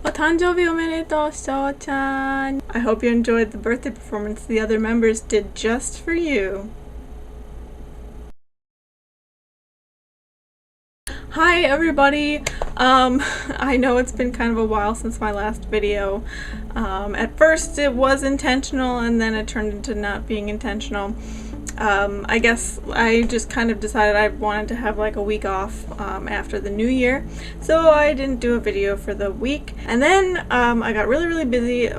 お誕生日おめでとう、しょうちゃん. I hope you enjoyed the birthday performance the other members did just for you. Hi everybody! I know it's been kind of a while since my last video. At first it was intentional and then it turned into not being intentional. I guess I just kind of decided I wanted to have like a week off after the new year, so I didn't do a video for the week. And then I got really busy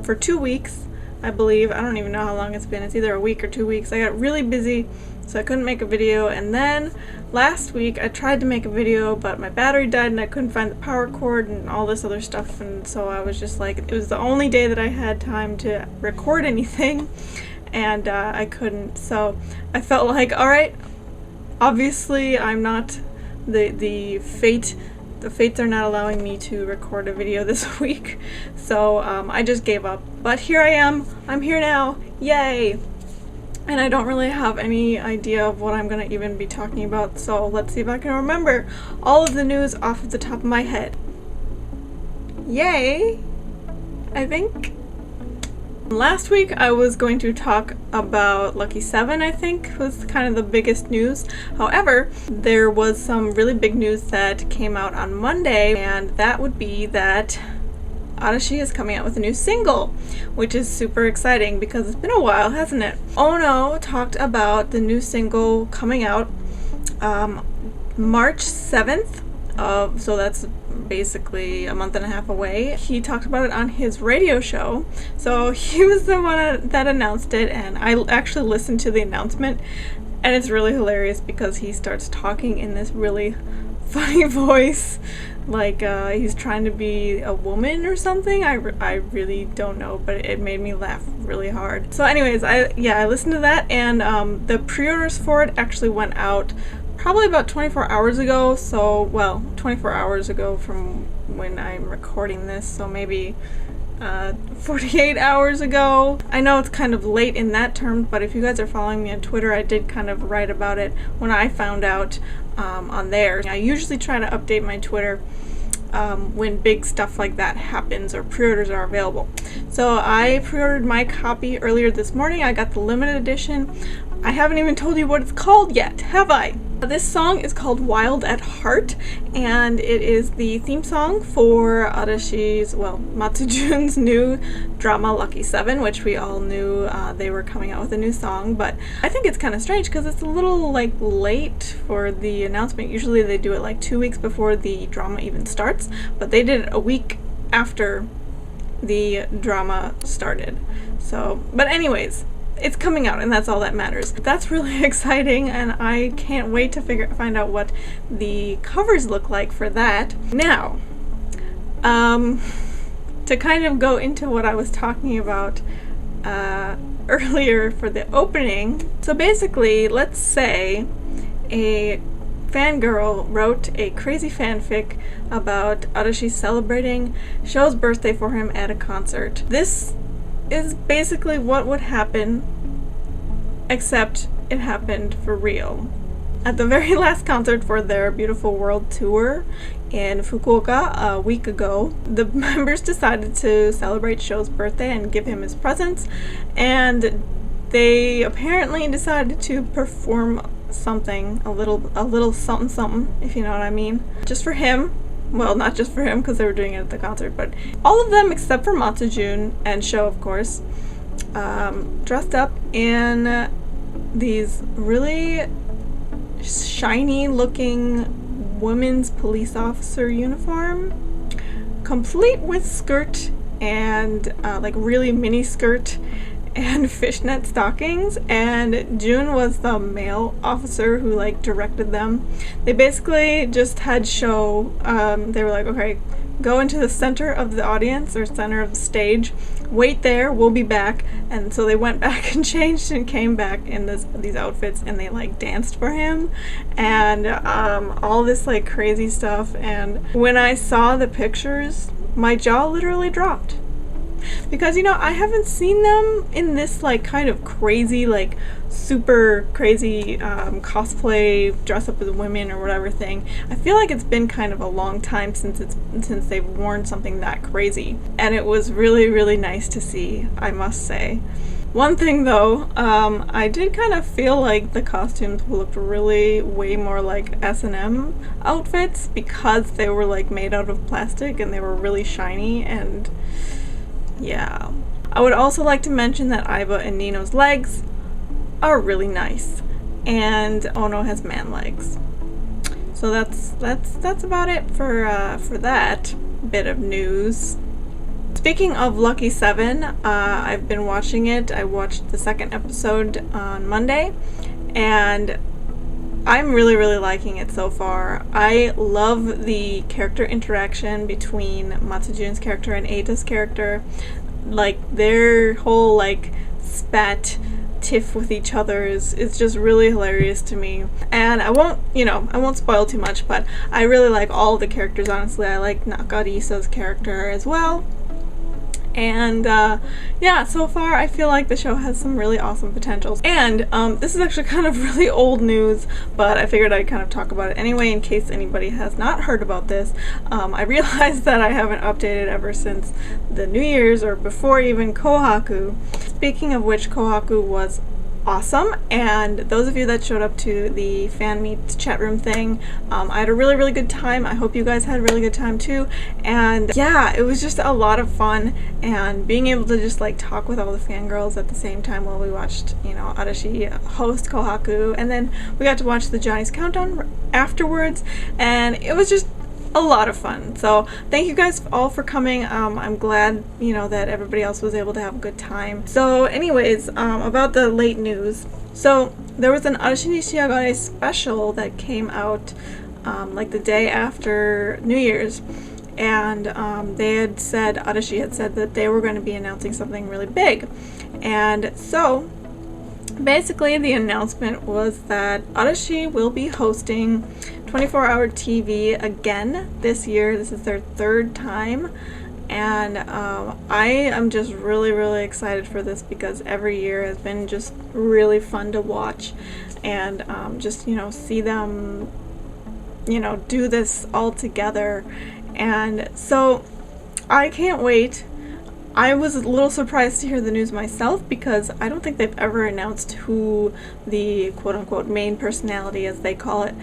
for 2 weeks, I believe. I don't even know how long it's been. It's either a week or 2 weeks. I got really busy, so I couldn't make a video. And then last week I tried to make a video, but my battery died and I couldn't find the power cord and all this other stuff, and so I was just like, it was the only day that I had time to record anything. And I couldn't, so I felt like, alright, obviously I'm not, the fates are not allowing me to record a video this week, so I just gave up. But here I am, I'm here now, yay! And I don't really have any idea of what I'm gonna even be talking about, so let's see if I can remember all of the news off of the top of my head. Yay! I think. Last week I was going to talk about Lucky 7, I think, was kind of the biggest news. However, there was some really big news that came out on Monday, and that would be that Arashi is coming out with a new single, which is super exciting because it's been a while, hasn't it? Ono talked about the new single coming out March 7th. So that's basically a month and a half away. He talked about it on his radio show, so he was the one that announced it, and I actually listened to the announcement, and it's really hilarious because he starts talking in this really funny voice, like he's trying to be a woman or something. I really don't know, but it made me laugh really hard. So anyways, I listened to that, and the pre-orders for it actually went out probably about 24 hours ago, so, well, 24 hours ago from when I'm recording this, so maybe 48 hours ago. I know it's kind of late in that term, but if you guys are following me on Twitter, I did kind of write about it when I found out on there. I usually try to update my Twitter when big stuff like that happens or pre-orders are available. So I pre-ordered my copy earlier this morning. I got the limited edition. I haven't even told you what it's called yet, have I? This song is called Wild at Heart, and it is the theme song for Arashi's, well, Matsujun's new drama Lucky 7, which we all knew they were coming out with a new song, but I think it's kind of strange because it's a little like late for the announcement. Usually they do it like 2 weeks before the drama even starts, but they did it a week after the drama started. So, but anyways, it's coming out, and that's all that matters. That's really exciting, and I can't wait to find out what the covers look like for that. Now, to kind of go into what I was talking about earlier for the opening. So basically, let's say a fangirl wrote a crazy fanfic about Arashi celebrating Sho's birthday for him at a concert. This is basically what would happen, except it happened for real. At the very last concert for their Beautiful World tour in Fukuoka a week ago, the members decided to celebrate Sho's birthday and give him his presents, and they apparently decided to perform something, a little something, if you know what I mean, just for him. Well, not just for him, because they were doing it at the concert, but all of them except for Matsujun and Sho, of course, dressed up in these really shiny looking women's police officer uniform, complete with skirt and like really mini skirt and fishnet stockings, and June was the male officer who like directed them. They basically just had Sho, they were like, okay, go into the center of the audience or center of the stage, wait there, we'll be back. And so they went back and changed and came back in these outfits, and they like danced for him and all this like crazy stuff. And when I saw the pictures, my jaw literally dropped. because, you know, I haven't seen them in this like kind of crazy, like super crazy cosplay, dress up as women or whatever thing. I feel like it's been kind of a long time since they've worn something that crazy, and it was really, really nice to see, I must say. One thing though, I did kind of feel like the costumes looked really way more like S&M outfits because they were like made out of plastic and they were really shiny, and yeah. I would also like to mention that Aiba and Nino's legs are really nice, and Ono has man legs. So that's about it for that bit of news. Speaking of Lucky 7, I've been watching it. I watched the second episode on Monday, and I'm really, really liking it so far. I love the character interaction between Matsujun's character and Eita's character. Like, their whole, like, spat tiff with each other is just really hilarious to me. And I won't spoil too much, but I really like all of the characters, honestly. I like Nakarisa's character as well. And yeah, so far I feel like the show has some really awesome potentials. And this is actually kind of really old news, but I figured I'd kind of talk about it anyway in case anybody has not heard about this. I realized that I haven't updated ever since the New Year's, or before even Kohaku. Speaking of which, Kohaku was awesome, and those of you that showed up to the fan meet chat room thing, I had a really, really good time. I hope you guys had a really good time too. And yeah, it was just a lot of fun, and being able to just like talk with all the fangirls at the same time while we watched, you know, Arashi host Kohaku, and then we got to watch the Johnny's Countdown afterwards, and it was just a lot of fun. So thank you guys all for coming. I'm glad, you know, that everybody else was able to have a good time. So anyways, about the late news. So there was an Arashi ni Shiagare special that came out like the day after New Year's, and Arashi had said that they were going to be announcing something really big. And so basically the announcement was that Arashi will be hosting 24-hour TV again this year. This is their third time, and I am just really, really excited for this because every year has been just really fun to watch, and just, you know, see them, you know, do this all together. And so I can't wait. I was a little surprised to hear the news myself because I don't think they've ever announced who the quote-unquote main personality, as they call it,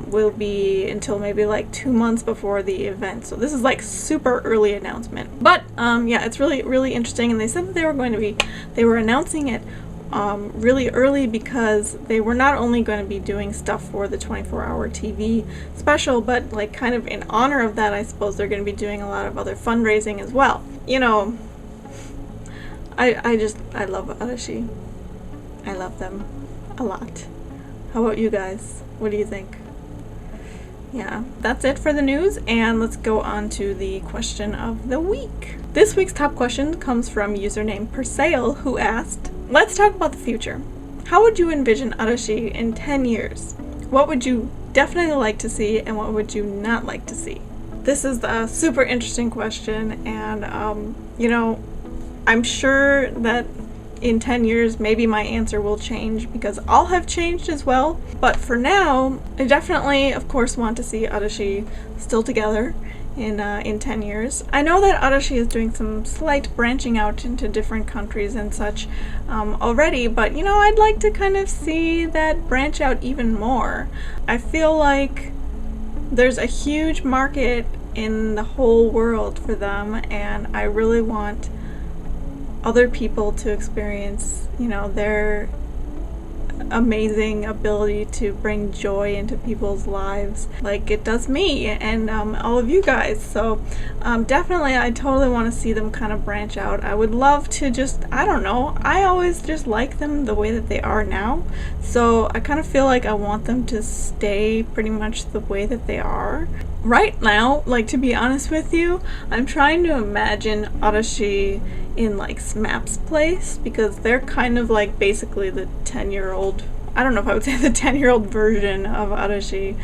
will be until maybe like 2 months before the event. So this is like super early announcement. But yeah, it's really, really interesting, and they said that they were announcing it really early because they were not only going to be doing stuff for the 24-hour TV special, but like kind of in honor of that, I suppose they're going to be doing a lot of other fundraising as well. You know, I love Arashi. I love them a lot. How about you guys? What do you think? Yeah, that's it for the news, and let's go on to the question of the week. This week's top question comes from username Persail, who asked, let's talk about the future. How would you envision Arashi in 10 years? What would you definitely like to see, and what would you not like to see? This is a super interesting question, and you know, I'm sure that in 10 years maybe my answer will change because I'll have changed as well. But for now, I definitely, of course, want to see Arashi still together in 10 years. I know that Arashi is doing some slight branching out into different countries and such already, but you know, I'd like to kind of see that branch out even more. I feel like there's a huge market in the whole world for them, and I really want other people to experience, you know, their amazing ability to bring joy into people's lives like it does me and all of you guys. So definitely I totally want to see them kind of branch out. I would love to just, I don't know, I always just like them the way that they are now, so I kind of feel like I want them to stay pretty much the way that they are right now. Like, to be honest with you, I'm trying to imagine Arashi in like SMAP's place, because they're kind of like basically the 10-year-old, I don't know if I would say the 10-year-old version of Arashi,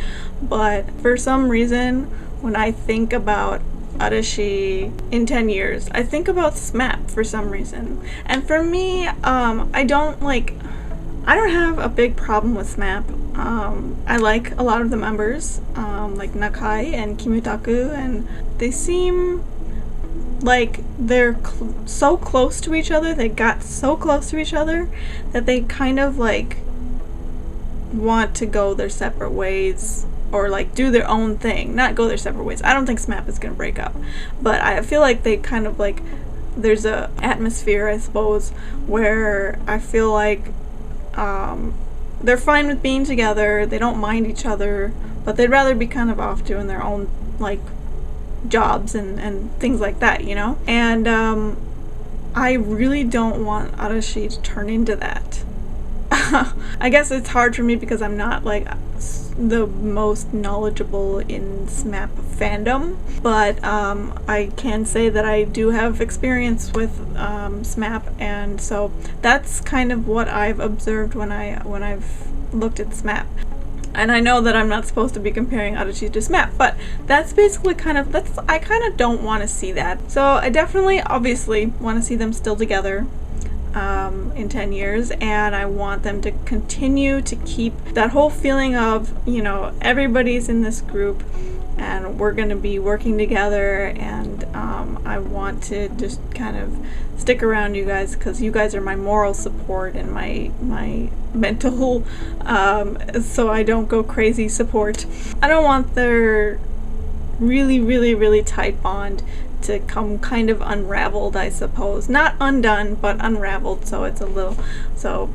but for some reason when I think about Arashi in 10 years, I think about SMAP for some reason. And for me, I don't have a big problem with SMAP. I like a lot of the members, like Nakai and Kimutaku, and they seem like they're so close to each other. They got so close to each other that they kind of like want to go their separate ways, or like do their own thing, not go their separate ways. I don't think SMAP is gonna break up, but I feel like they kind of like, there's a atmosphere, I suppose, where I feel like they're fine with being together, they don't mind each other, but they'd rather be kind of off doing their own like jobs and things like that, you know? And I really don't want Arashi to turn into that. I guess it's hard for me because I'm not like the most knowledgeable in SMAP fandom, but I can say that I do have experience with SMAP, and so that's kind of what I've observed when I've looked at SMAP. And I know that I'm not supposed to be comparing Arashi to SMAP, but that's basically I kind of don't want to see that. So I definitely, obviously, want to see them still together in 10 years, and I want them to continue to keep that whole feeling of, you know, everybody's in this group and we're going to be working together, and I want to just kind of stick around you guys because you guys are my moral support and my mental so I don't go crazy support. I don't want their really tight bond to come kind of unraveled, I suppose. Not undone, but unraveled, so it's a little, so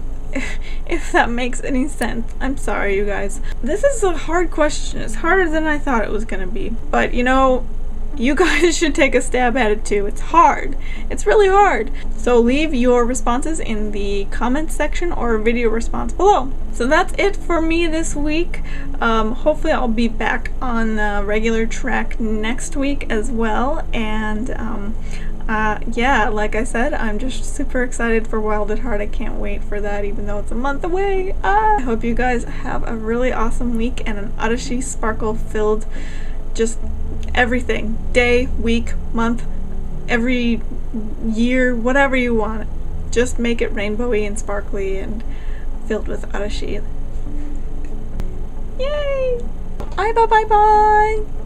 if that makes any sense. I'm sorry, you guys. This is a hard question. It's harder than I thought it was gonna be. But, you know, you guys should take a stab at it too. It's hard. It's really hard. So leave your responses in the comments section or video response below. So that's it for me this week. Hopefully I'll be back on the regular track next week as well. And yeah, like I said, I'm just super excited for Wild at Heart. I can't wait for that, even though it's a month away. I hope you guys have a really awesome week and an Arashi sparkle filled just everything. Day, week, month, every year, whatever you want. Just make it rainbowy and sparkly and filled with Arashi. Yay! Bye bye bye bye!